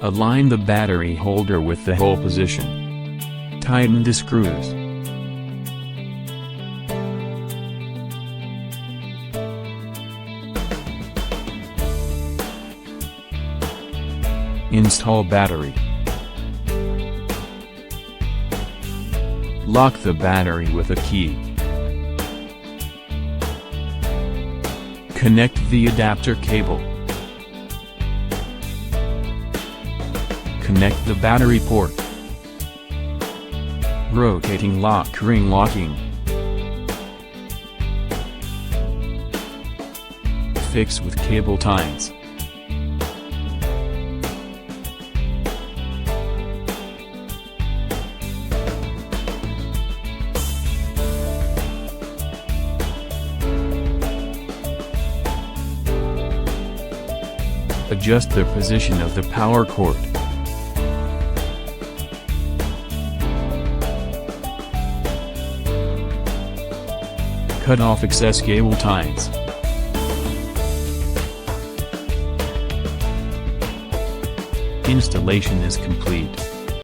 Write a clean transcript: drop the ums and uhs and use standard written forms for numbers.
Align the battery holder with the hole position. Tighten the screws. Install battery. Lock the battery with a key. Connect the adapter cable. Connect the battery port. Rotating lock ring locking. Fix with cable ties. Adjust the position of the power cord. Cut off excess cable ties. Installation is complete.